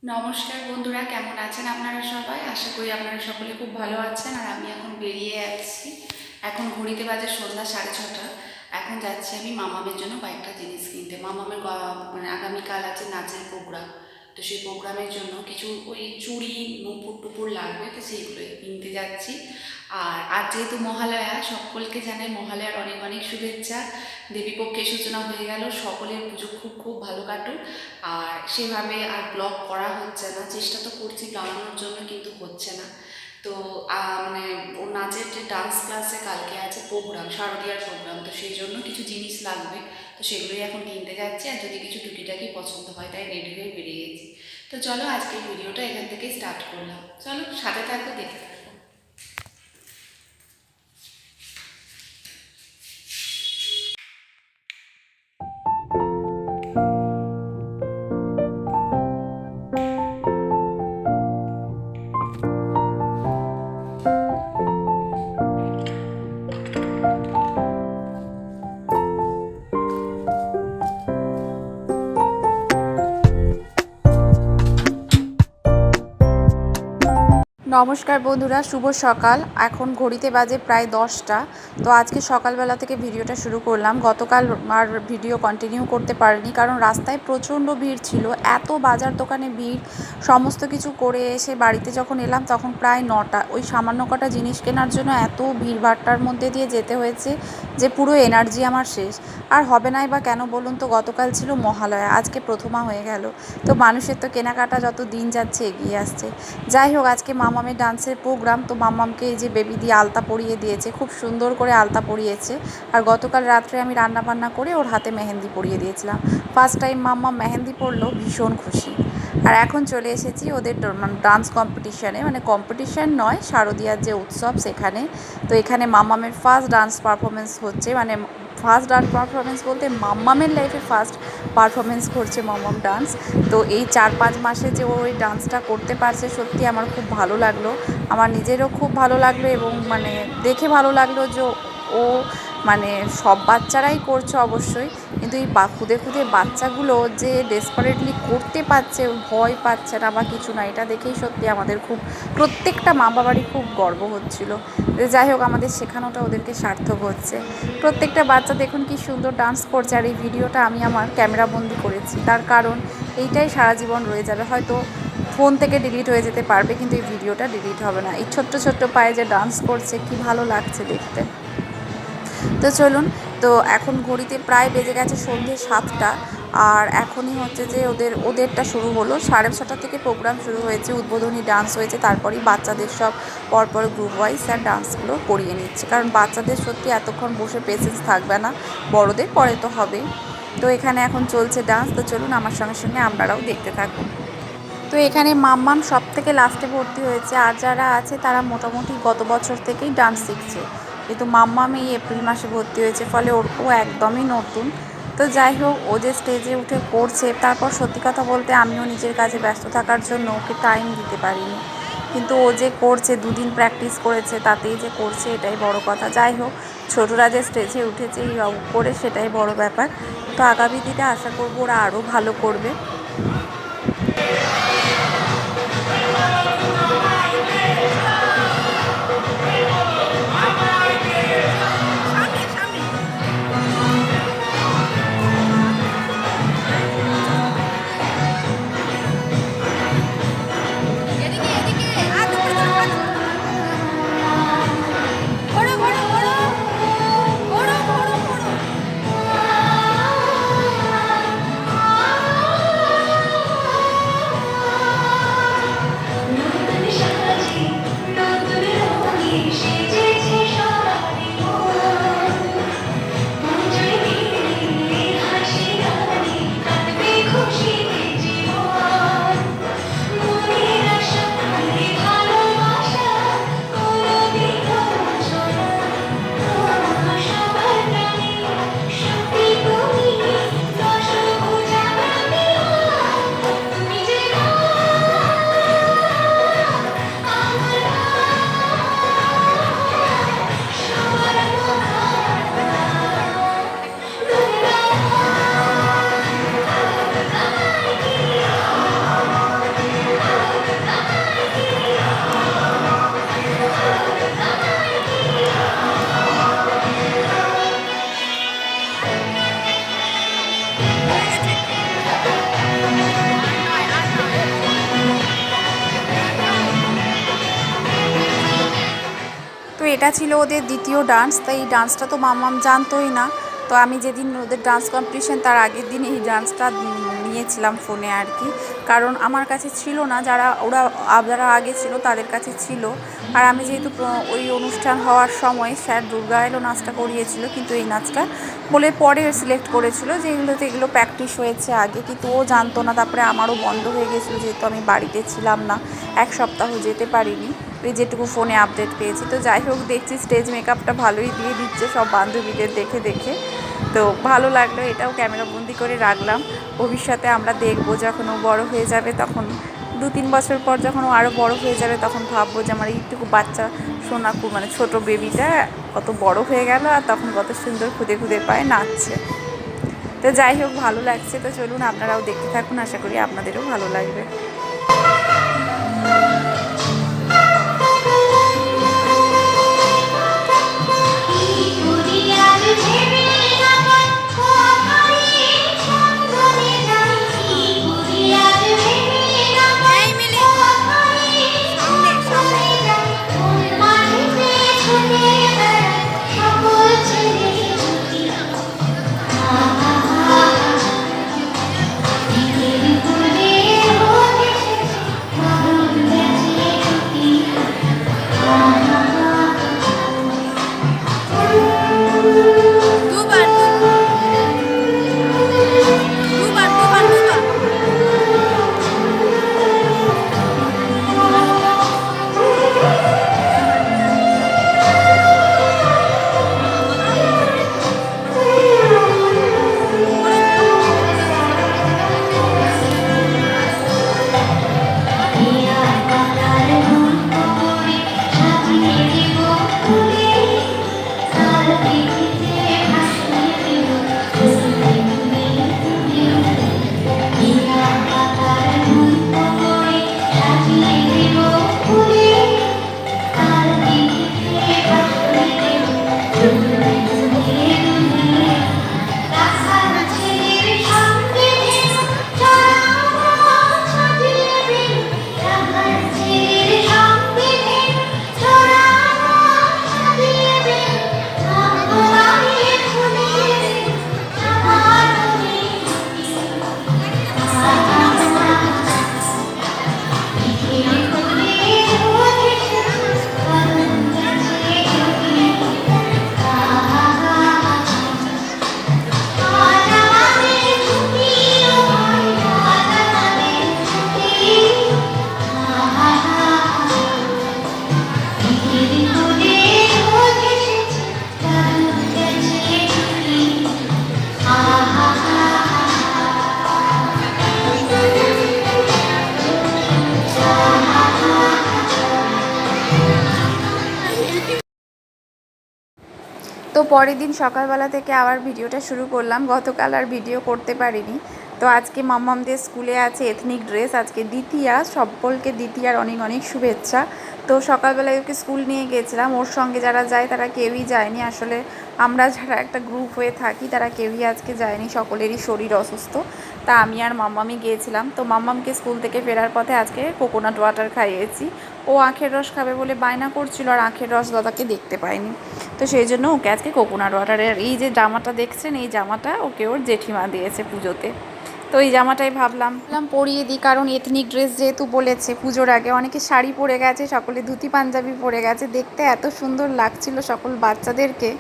নমস্কার বন্ধুরা, কেমন আছেন আপনারা সবাই? আশা করি আপনারা সকলে খুব ভালো আছেন। আর আমি এখন বেরিয়ে যাচ্ছি। এখন ঘড়িতে বাজে সন্ধ্যা 6:30। এখন যাচ্ছি আমি মামামের জন্য কয়েকটা জিনিস কিনতে। মামামের মানে আগামীকাল আছে নাচের প্রোগ্রাম। তো সেই প্রোগ্রামের জন্য কিছু ওই চুড়ি নুপুর টুপুর লাগবে, তো সেইগুলোই কিনতে যাচ্ছি। আর আজ যেহেতু মহালয়া, সকলকে জানাই মহালয়ার অনেক অনেক শুভেচ্ছা। দেবীপক্ষের সূচনা হয়ে গেল, সকলের পুজো খুব খুব ভালো কাটুক। আর সেভাবে আর ব্লগ করা হচ্ছে না, চেষ্টা তো করছি বানানোর জন্য, কিন্তু হচ্ছে না। তো মানে ওর নাচের যে ডান্স ক্লাসে কালকে আছে প্রোগ্রাম, শারদীয়ার প্রোগ্রাম, তো সেই জন্য কিছু জিনিস লাগবে। তো সেগুলোই এখন কিনতে যাচ্ছি। আর যদি কিছু টুকিটাকি পছন্দ হয় তাই রেডি হয়ে বেরিয়ে গেছি। তো চলো আজকের ভিডিওটা এখান থেকেই স্টার্ট করলাম। চলো সাথে থাকো, দেখতে থাকো। নমস্কার বন্ধুরা, শুভ সকাল। এখন ঘড়িতে বাজে প্রায় 10টা। তো আজকে সকালবেলা থেকে ভিডিওটা শুরু করলাম। গতকাল আর ভিডিও কন্টিনিউ করতে পারিনি, কারণ রাস্তায় প্রচণ্ড ভিড় ছিল। এত বাজার দোকানে ভিড়, সমস্ত কিছু করে এসে বাড়িতে যখন এলাম তখন প্রায় 9টা। ওই সামান্য কটা জিনিস কেনার জন্য এত ভিড়ভাট্টার মধ্যে দিয়ে যেতে হয়েছে যে পুরো এনার্জি আমার শেষ। আর হবে নাই বা কেন বলুন তো, গতকাল ছিল মহালয়া, আজকে প্রথমা হয়ে গেল। তো মানুষের তো কেনাকাটা যত দিন যাচ্ছে এগিয়ে আসছে। যাই হোক, আজকে মামামের ডান্সের প্রোগ্রাম, তো মামামকে এই যে বেবি দিয়ে আলতা পরিয়ে দিয়েছে, খুব সুন্দর করে আলতা পরিয়েছে। আর গতকাল রাত্রে আমি রান্নাবান্না করে ওর হাতে মেহেন্দি পরিয়ে দিয়েছিলাম। ফার্স্ট টাইম মাম্মাম মেহেন্দি পরলো, ভীষণ খুশি। আর এখন চলে এসেছি ওদের ডান্স কম্পিটিশানে, মানে কম্পিটিশান নয়, শারদীয়ার যে উৎসব সেখানে। তো এখানে মামামের ফার্স্ট ডান্স পারফরমেন্স হচ্ছে, মানে ফার্স্ট ডান্স পারফরমেন্স বলতে মাম্মামের লাইফে ফার্স্ট পারফরমেন্স করছে মাম্মাম ডান্স। তো এই 4-5 মাসে যে ও ওই ডান্সটা করতে পারছে, সত্যি আমার খুব ভালো লাগলো। আমার নিজেরও খুব ভালো লাগলো, এবং মানে দেখে ভালো লাগলো যে ও মানে সব বাচ্চারাই করছে অবশ্যই, কিন্তু এই খুদে খুদে বাচ্চাগুলো যে ডেসপারেটলি করতে পারছে, ভয় পাচ্ছে না বা কিছু না, এটা দেখেই সত্যি আমাদের খুব, প্রত্যেকটা মা বাবারই খুব গর্ব হচ্ছিলো। যাই হোক, আমাদের শেখানোটা ওদেরকে সার্থক হচ্ছে। প্রত্যেকটা বাচ্চা দেখুন কি সুন্দর ডান্স করছে। আর এই ভিডিওটা আমি আমার ক্যামেরাবন্দি করেছি, তার কারণ এইটাই সারা জীবন রয়ে যাবে। হয়তো ফোন থেকে ডিলিট হয়ে যেতে পারবে, কিন্তু এই ভিডিওটা ডিলিট হবে না। এই ছোট্ট ছোট্ট পায়ে যে ডান্স করছে, কি ভালো লাগছে দেখতে। তো চলুন, তো এখন ঘড়িতে প্রায় বেজে গেছে সন্ধ্যে 7টা। আর এখনই হচ্ছে যে ওদেরটা শুরু হলো। 6:30 থেকে প্রোগ্রাম শুরু হয়েছে, উদ্বোধনী ডান্স হয়েছে, তারপরেই বাচ্চাদের সব পরপর গ্রুপ ওয়াইজ স্যার ডান্সগুলো করিয়ে নিচ্ছে, কারণ বাচ্চাদের সত্যি এতক্ষণ বসে পেশেন্স থাকবে না, বড়দের পরে তো হবে। তো এখানে এখন চলছে ডান্স। তো চলুন আমার সঙ্গে সঙ্গে আপনারাও দেখতে থাকুন। তো এখানে মাম্মাম সব থেকে লাস্টে ভর্তি হয়েছে, আর যারা আছে তারা মোটামুটি গত বছর থেকেই ডান্স শিখছে, কিন্তু মাম্মাম এই এপ্রিল মাসে ভর্তি হয়েছে, ফলে ও একদমই নতুন। তো যাই হোক, ও যে স্টেজে উঠে করছে, তারপর সত্যি কথা বলতে আমিও নিজের কাজে ব্যস্ত থাকার জন্য ওকে টাইম দিতে পারিনি, কিন্তু ও যে করছে, 2 দিন প্র্যাকটিস করেছে, তাতেই যে করছে এটাই বড় কথা। যাই হোক, ছোটরা যে স্টেজে উঠেছে এই করে, সেটাই বড় ব্যাপার। তো আগামী দিনে আশা করবো ওরা আরও ভালো করবে। এটা ছিল ওদের দ্বিতীয় ডান্স। তাই এই ডান্সটা তো মাম্মাম জানতোই না। তো আমি যেদিন ওদের ডান্স কম্পিটিশন তার আগের দিন এই ডান্সটা নিয়েছিলাম ফোনে আর কি, কারণ আমার কাছে ছিল না, যারা আগে ছিল তাদের কাছে ছিল। আর আমি যেহেতু ওই অনুষ্ঠান হওয়ার সময় স্যার দুর্গা এলো নাচটা করিয়েছিল, কিন্তু এই নাচটা বলে পরে সিলেক্ট করেছিল যেগুলোতে এগুলো প্র্যাকটিস হয়েছে আগে, কিন্তু ও জানতো না। তারপরে আমারও বন্ধ হয়ে গেছিলো যেহেতু আমি বাড়িতে ছিলাম না, 1 সপ্তাহ যেতে পারিনি, ওই যেটুকু ফোনে আপডেট পেয়েছি। তো যাই হোক, দেখছি স্টেজ মেকআপটা ভালোই দিয়ে দিচ্ছে সব বান্ধবীদের দেখে দেখে, তো ভালো লাগলো। এটাও ক্যামেরাবন্দি করে রাখলাম, ভবিষ্যতে আমরা দেখবো যখন ও বড় হয়ে যাবে, তখন 2-3 বছর পর যখন ও আরও বড় হয়ে যাবে তখন ভাববো যে আমার এইটুকু বাচ্চা সোনাকু মানে ছোটো বেবিটা কত বড় হয়ে গেল আর তখন কত সুন্দর খুদে খুদে পায়ে নাচছে। তো যাই হোক, ভালো লাগছে। তো চলুন আপনারাও দেখতে থাকুন, আশা করি আপনাদেরও ভালো লাগবে। তো পরের দিন সকালবেলা থেকে আবার ভিডিওটা শুরু করলাম। গতকাল আর ভিডিও করতে পারিনি। তো আজকে মাম্মামদের স্কুলে আছে এথনিক ড্রেস, আজকে দ্বিতীয়া, সকলকে দ্বিতীয়ার অনেক অনেক শুভেচ্ছা। তো সকালবেলায় ওকে স্কুল নিয়ে গেছিলাম, ওর সঙ্গে যারা যায় তারা কেউই যায়নি। আসলে আমরা যারা একটা গ্রুপ হয়ে থাকি তারা কেউই আজকে যায়নি, সকলেরই শরীর অসুস্থ। তা আমি আর মাম্মামই গিয়েছিলাম। তো মাম্মামকে স্কুল থেকে ফেরার পথে আজকে কোকোনাট ওয়াটার খাইয়েছি। ও আখের রস খাবে বলে বায়না করছিল, আর আখের রস দাদাকে দেখতে পাইনি, তো সেই জন্য ওকে আজকে কোকোনাট ওয়াটারের এই যে জামাটা দেখছেন, এই জামাটা ওকে ওর জেঠিমা দিয়েছে পুজোতে। তো এই জামাটাই ভাবলাম পরিয়ে দিই, কারণ এথনিক ড্রেস যেহেতু বলেছে পুজোর আগে। অনেকে শাড়ি পরে গেছে, সকলে ধুতি পাঞ্জাবি পরে গেছে, দেখতে এত সুন্দর লাগছিল সকল বাচ্চাদেরকে।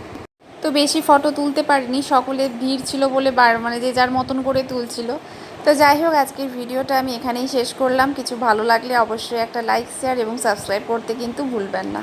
তো বেশি ফটো তুলতে পারিনি, সকলের ভিড় ছিল বলে মানে যে যার মতন করে তুলছিল। তো যাই হোক, আজকের ভিডিওটা আমি এখানেই শেষ করলাম। কিছু ভালো লাগলে অবশ্যই একটা লাইক, শেয়ার এবং সাবস্ক্রাইব করতে কিন্তু ভুলবেন না।